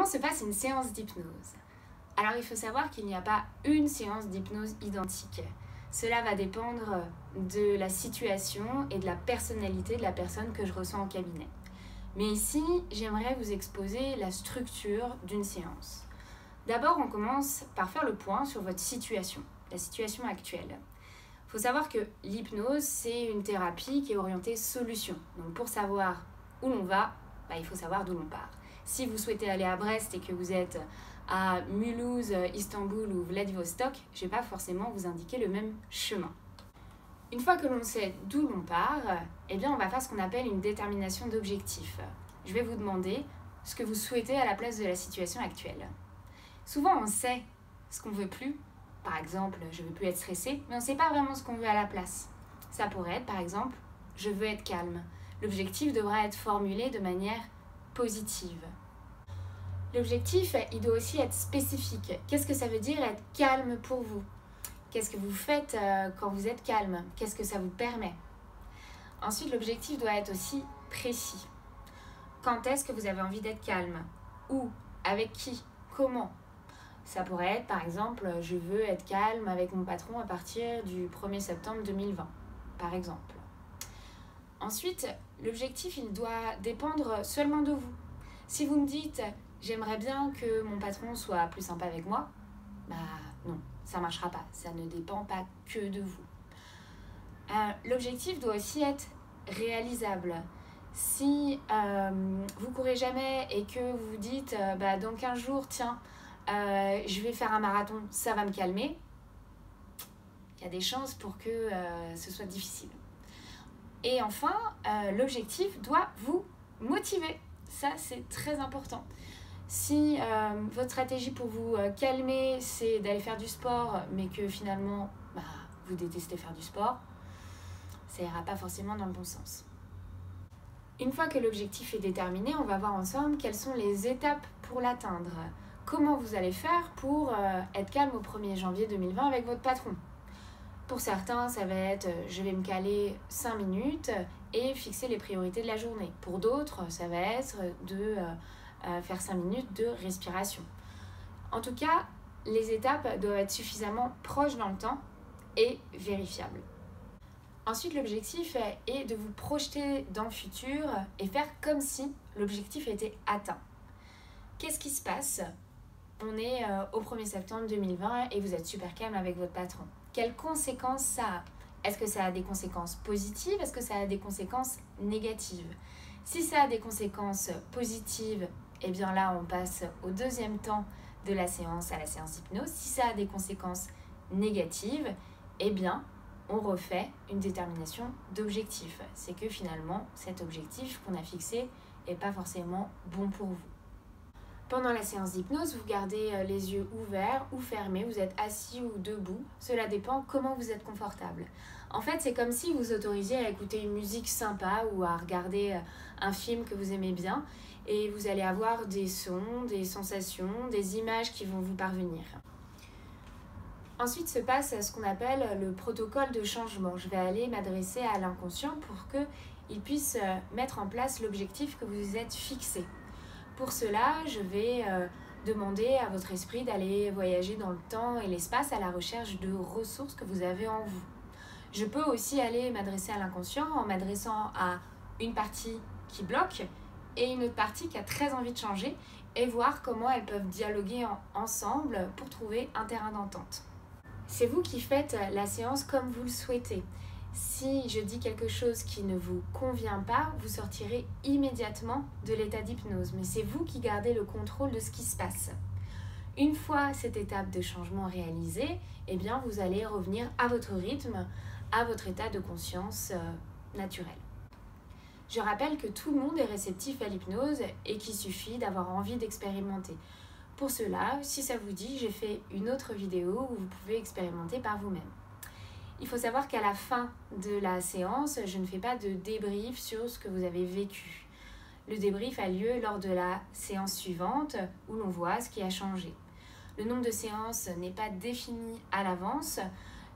Comment se passe une séance d'hypnose? Alors il faut savoir qu'il n'y a pas une séance d'hypnose identique. Cela va dépendre de la situation et de la personnalité de la personne que je reçois en cabinet. Mais ici, j'aimerais vous exposer la structure d'une séance. D'abord, on commence par faire le point sur votre situation, la situation actuelle. Il faut savoir que l'hypnose, c'est une thérapie qui est orientée solution. Donc pour savoir où l'on va, il faut savoir d'où l'on part. Si vous souhaitez aller à Brest et que vous êtes à Mulhouse, Istanbul ou Vladivostok, je ne vais pas forcément vous indiquer le même chemin. Une fois que l'on sait d'où l'on part, on va faire ce qu'on appelle une détermination d'objectif. Je vais vous demander ce que vous souhaitez à la place de la situation actuelle. Souvent, on sait ce qu'on ne veut plus. Par exemple, je ne veux plus être stressé, mais on ne sait pas vraiment ce qu'on veut à la place. Ça pourrait être, par exemple, je veux être calme. L'objectif devra être formulé de manière positive. L'objectif, il doit aussi être spécifique. Qu'est-ce que ça veut dire être calme pour vous? Qu'est-ce que vous faites quand vous êtes calme? Qu'est-ce que ça vous permet? Ensuite, l'objectif doit être aussi précis. Quand est-ce que vous avez envie d'être calme? Où? Avec qui? Comment? Ça pourrait être, par exemple, je veux être calme avec mon patron à partir du 1er septembre 2020, par exemple. Ensuite, l'objectif, il doit dépendre seulement de vous. Si vous me dites, j'aimerais bien que mon patron soit plus sympa avec moi, non, ça ne marchera pas. Ça ne dépend pas que de vous. L'objectif doit aussi être réalisable. Si vous courez jamais et que vous vous dites, dans 15 jours, tiens, je vais faire un marathon, ça va me calmer, il y a des chances pour que ce soit difficile. Et enfin, l'objectif doit vous motiver. Ça, c'est très important. Si votre stratégie pour vous calmer, c'est d'aller faire du sport, mais que finalement, vous détestez faire du sport, ça ira pas forcément dans le bon sens. Une fois que l'objectif est déterminé, on va voir ensemble quelles sont les étapes pour l'atteindre. Comment vous allez faire pour être calme au 1er janvier 2020 avec votre patron? Pour certains, ça va être je vais me caler 5 minutes et fixer les priorités de la journée. Pour d'autres, ça va être de faire 5 minutes de respiration. En tout cas, les étapes doivent être suffisamment proches dans le temps et vérifiables. Ensuite, l'objectif est de vous projeter dans le futur et faire comme si l'objectif était atteint. Qu'est-ce qui se passe? On est au 1er septembre 2020 et vous êtes super calme avec votre patron. Quelles conséquences ça a? Est-ce que ça a des conséquences positives? Est-ce que ça a des conséquences négatives? Si ça a des conséquences positives, là on passe au deuxième temps de la séance à la séance d'hypnose. Si ça a des conséquences négatives, on refait une détermination d'objectif. C'est que finalement, cet objectif qu'on a fixé n'est pas forcément bon pour vous. Pendant la séance d'hypnose, vous gardez les yeux ouverts ou fermés, vous êtes assis ou debout, cela dépend comment vous êtes confortable. En fait, c'est comme si vous autorisiez à écouter une musique sympa ou à regarder un film que vous aimez bien et vous allez avoir des sons, des sensations, des images qui vont vous parvenir. Ensuite se passe ce qu'on appelle le protocole de changement. Je vais aller m'adresser à l'inconscient pour qu'il puisse mettre en place l'objectif que vous êtes fixé. Pour cela, je vais demander à votre esprit d'aller voyager dans le temps et l'espace à la recherche de ressources que vous avez en vous. Je peux aussi aller m'adresser à l'inconscient en m'adressant à une partie qui bloque et une autre partie qui a très envie de changer et voir comment elles peuvent dialoguer ensemble pour trouver un terrain d'entente. C'est vous qui faites la séance comme vous le souhaitez. Si je dis quelque chose qui ne vous convient pas, vous sortirez immédiatement de l'état d'hypnose. Mais c'est vous qui gardez le contrôle de ce qui se passe. Une fois cette étape de changement réalisée, vous allez revenir à votre rythme, à votre état de conscience naturel. Je rappelle que tout le monde est réceptif à l'hypnose et qu'il suffit d'avoir envie d'expérimenter. Pour cela, si ça vous dit, j'ai fait une autre vidéo où vous pouvez expérimenter par vous-même. Il faut savoir qu'à la fin de la séance, je ne fais pas de débrief sur ce que vous avez vécu. Le débrief a lieu lors de la séance suivante où l'on voit ce qui a changé. Le nombre de séances n'est pas défini à l'avance.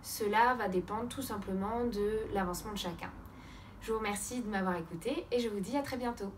Cela va dépendre tout simplement de l'avancement de chacun. Je vous remercie de m'avoir écouté et je vous dis à très bientôt.